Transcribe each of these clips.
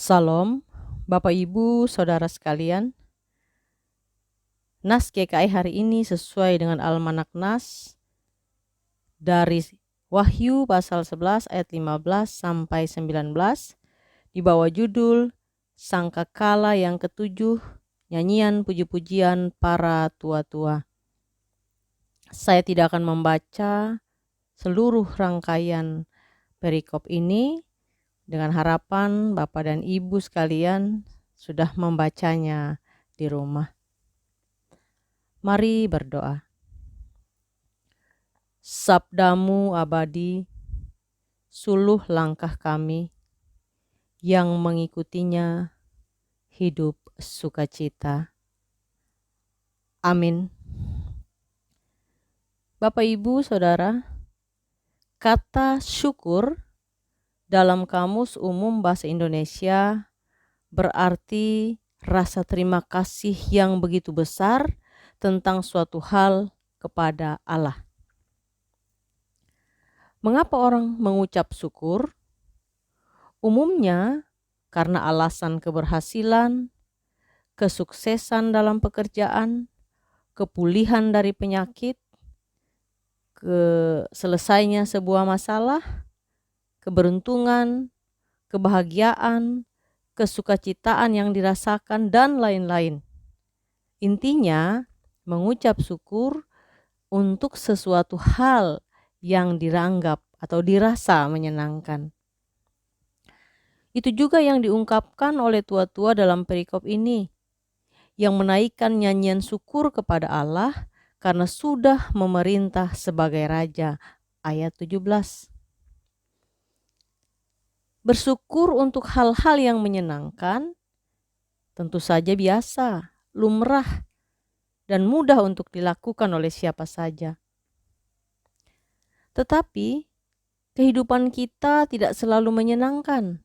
Salam, Bapak Ibu, Saudara sekalian. Nas GKI hari ini sesuai dengan Almanak Nas dari Wahyu pasal 11 ayat 15 sampai 19 di bawah judul Sangkakala yang ketujuh, nyanyian puji-pujian para tua-tua. Saya tidak akan membaca seluruh rangkaian perikop ini, dengan harapan Bapak dan Ibu sekalian sudah membacanya di rumah. Mari berdoa. Sabdamu abadi, suluh langkah kami, yang mengikutinya hidup sukacita. Amin. Bapak, Ibu, Saudara, kata syukur dalam Kamus Umum Bahasa Indonesia berarti rasa terima kasih yang begitu besar tentang suatu hal kepada Allah. Mengapa orang mengucap syukur? Umumnya karena alasan keberhasilan, kesuksesan dalam pekerjaan, kepulihan dari penyakit, selesainya sebuah masalah, keberuntungan, kebahagiaan, kesukacitaan yang dirasakan, dan lain-lain. Intinya, mengucap syukur untuk sesuatu hal yang dianggap atau dirasa menyenangkan. Itu juga yang diungkapkan oleh tua-tua dalam perikop ini, yang menaikkan nyanyian syukur kepada Allah karena sudah memerintah sebagai Raja, ayat 17. Bersyukur untuk hal-hal yang menyenangkan tentu saja biasa, lumrah, dan mudah untuk dilakukan oleh siapa saja. Tetapi kehidupan kita tidak selalu menyenangkan.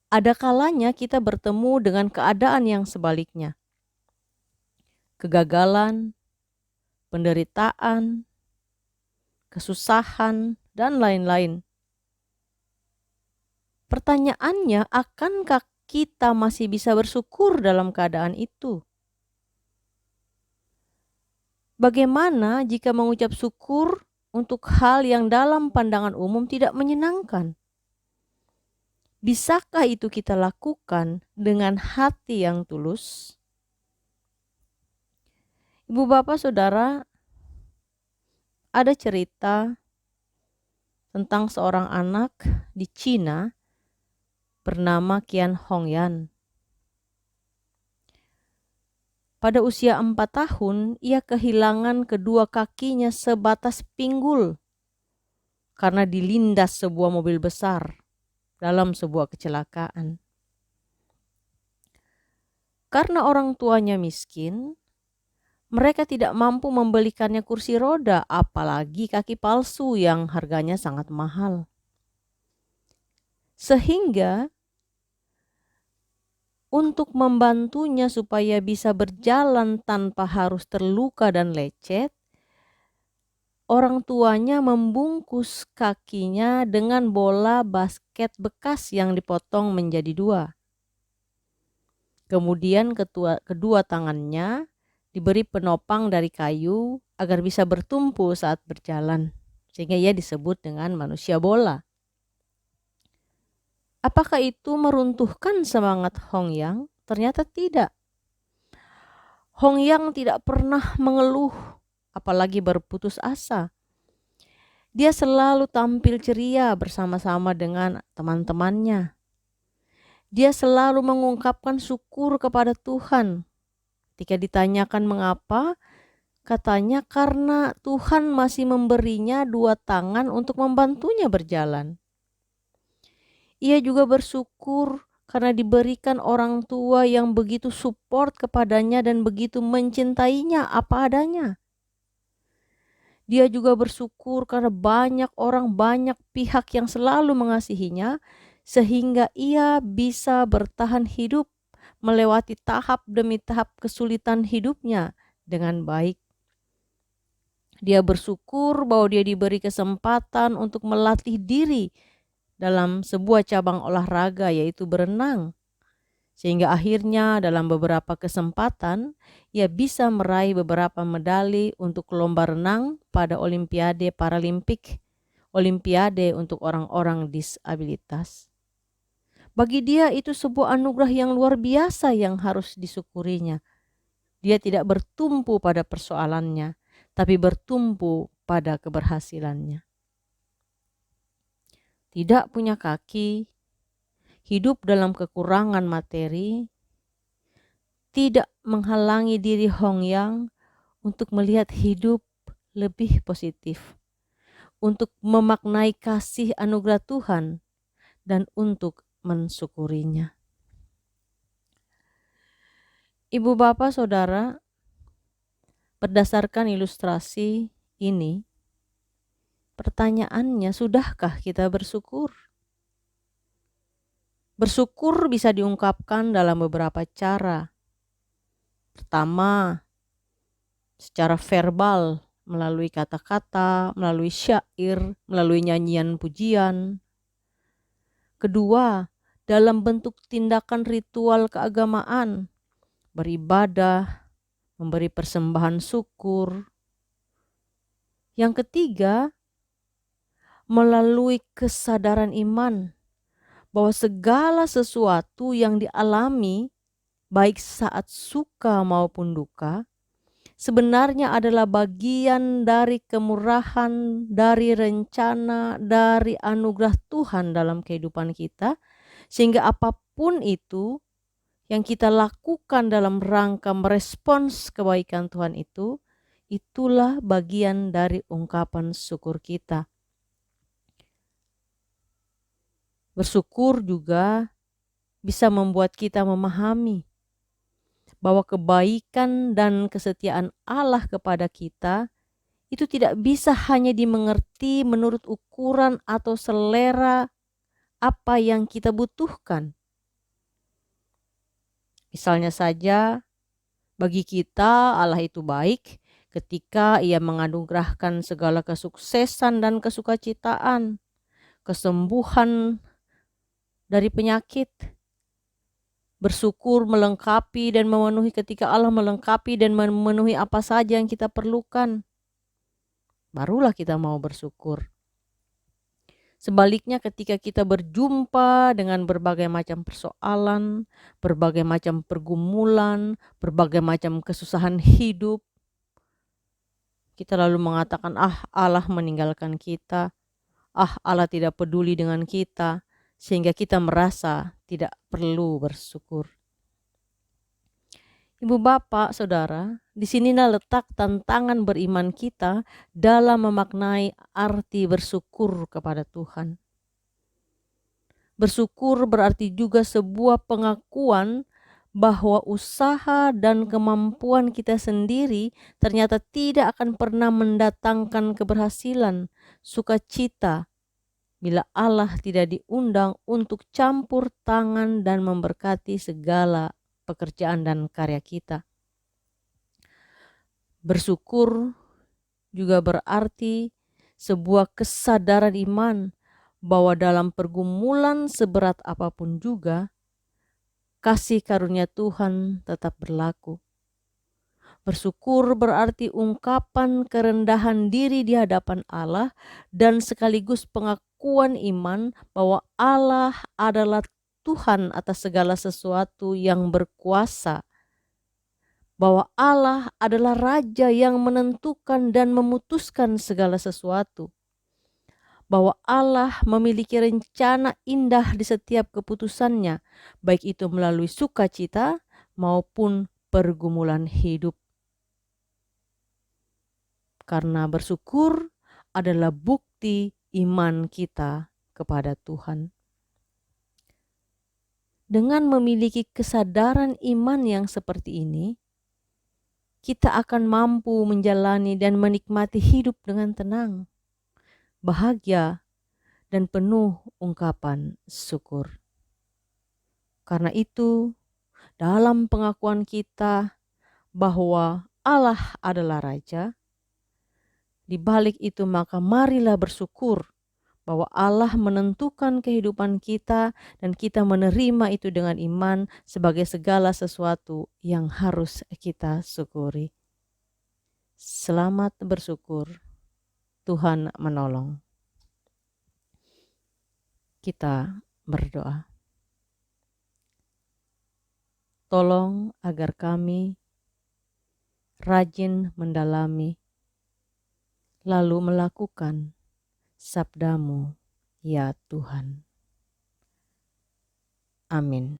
Ada kalanya kita bertemu dengan keadaan yang sebaliknya. Kegagalan, penderitaan, kesusahan, dan lain-lain. Pertanyaannya, akankah kita masih bisa bersyukur dalam keadaan itu? Bagaimana jika mengucap syukur untuk hal yang dalam pandangan umum tidak menyenangkan? Bisakah itu kita lakukan dengan hati yang tulus? Ibu, Bapak, Saudara, ada cerita tentang seorang anak di Cina bernama Qian Hongyan. Pada usia 4 tahun, ia kehilangan kedua kakinya sebatas pinggul karena dilindas sebuah mobil besar dalam sebuah kecelakaan. Karena orang tuanya miskin, mereka tidak mampu membelikannya kursi roda, apalagi kaki palsu yang harganya sangat mahal. Sehingga untuk membantunya supaya bisa berjalan tanpa harus terluka dan lecet, orang tuanya membungkus kakinya dengan bola basket bekas yang dipotong menjadi 2. Kemudian kedua tangannya diberi penopang dari kayu agar bisa bertumpu saat berjalan, sehingga ia disebut dengan manusia bola. Apakah itu meruntuhkan semangat Hongyan? Ternyata tidak. Hongyan tidak pernah mengeluh, apalagi berputus asa. Dia selalu tampil ceria bersama-sama dengan teman-temannya. Dia selalu mengungkapkan syukur kepada Tuhan. Ketika ditanyakan mengapa, katanya karena Tuhan masih memberinya 2 tangan untuk membantunya berjalan. Ia juga bersyukur karena diberikan orang tua yang begitu support kepadanya dan begitu mencintainya apa adanya. Dia juga bersyukur karena banyak orang, banyak pihak yang selalu mengasihinya, sehingga ia bisa bertahan hidup melewati tahap demi tahap kesulitan hidupnya dengan baik. Dia bersyukur bahwa dia diberi kesempatan untuk melatih diri dalam sebuah cabang olahraga, yaitu berenang. Sehingga akhirnya dalam beberapa kesempatan ia bisa meraih beberapa medali untuk lomba renang pada Olimpiade Paralimpik, Olimpiade untuk orang-orang disabilitas. Bagi dia itu sebuah anugerah yang luar biasa yang harus disyukurinya. Dia tidak bertumpu pada persoalannya, tapi bertumpu pada keberhasilannya. Tidak punya kaki, hidup dalam kekurangan materi, tidak menghalangi diri Hong Yang untuk melihat hidup lebih positif, untuk memaknai kasih anugerah Tuhan, dan untuk mensyukurinya. Ibu, bapak, saudara, berdasarkan ilustrasi ini, pertanyaannya, sudahkah kita bersyukur? Bersyukur bisa diungkapkan dalam beberapa cara. Pertama, secara verbal, melalui kata-kata, melalui syair, melalui nyanyian pujian. Kedua, dalam bentuk tindakan ritual keagamaan, beribadah, memberi persembahan syukur. Yang ketiga, melalui kesadaran iman bahwa segala sesuatu yang dialami, baik saat suka maupun duka, sebenarnya adalah bagian dari kemurahan, dari rencana, dari anugerah Tuhan dalam kehidupan kita, sehingga apapun itu yang kita lakukan dalam rangka merespons kebaikan Tuhan itu, itulah bagian dari ungkapan syukur kita. Bersyukur juga bisa membuat kita memahami bahwa kebaikan dan kesetiaan Allah kepada kita itu tidak bisa hanya dimengerti menurut ukuran atau selera apa yang kita butuhkan. Misalnya saja, bagi kita Allah itu baik ketika Ia menganugerahkan segala kesuksesan dan kesukacitaan, kesembuhan dari penyakit. Bersyukur melengkapi dan memenuhi ketika Allah melengkapi dan memenuhi apa saja yang kita perlukan. Barulah kita mau bersyukur. Sebaliknya ketika kita berjumpa dengan berbagai macam persoalan, berbagai macam pergumulan, berbagai macam kesusahan hidup, kita lalu mengatakan, Allah meninggalkan kita, Allah tidak peduli dengan kita, sehingga kita merasa tidak perlu bersyukur. Ibu, bapak, saudara, di sinilah letak tantangan beriman kita dalam memaknai arti bersyukur kepada Tuhan. Bersyukur berarti juga sebuah pengakuan bahwa usaha dan kemampuan kita sendiri ternyata tidak akan pernah mendatangkan keberhasilan, sukacita, bila Allah tidak diundang untuk campur tangan dan memberkati segala pekerjaan dan karya kita. Bersyukur juga berarti sebuah kesadaran iman bahwa dalam pergumulan seberat apapun juga, kasih karunia Tuhan tetap berlaku. Bersyukur berarti ungkapan kerendahan diri di hadapan Allah dan sekaligus pengakuan iman bahwa Allah adalah Tuhan atas segala sesuatu yang berkuasa, bahwa Allah adalah Raja yang menentukan dan memutuskan segala sesuatu, bahwa Allah memiliki rencana indah di setiap keputusannya, baik itu melalui sukacita maupun pergumulan hidup. Karena bersyukur adalah bukti iman kita kepada Tuhan. Dengan memiliki kesadaran iman yang seperti ini, kita akan mampu menjalani dan menikmati hidup dengan tenang, bahagia, dan penuh ungkapan syukur. Karena itu, dalam pengakuan kita bahwa Allah adalah Raja, di balik itu maka marilah bersyukur bahwa Allah menentukan kehidupan kita dan kita menerima itu dengan iman sebagai segala sesuatu yang harus kita syukuri. Selamat bersyukur, Tuhan menolong. Kita berdoa. Tolong agar kami rajin mendalami lalu melakukan sabda-Mu, ya Tuhan. Amin.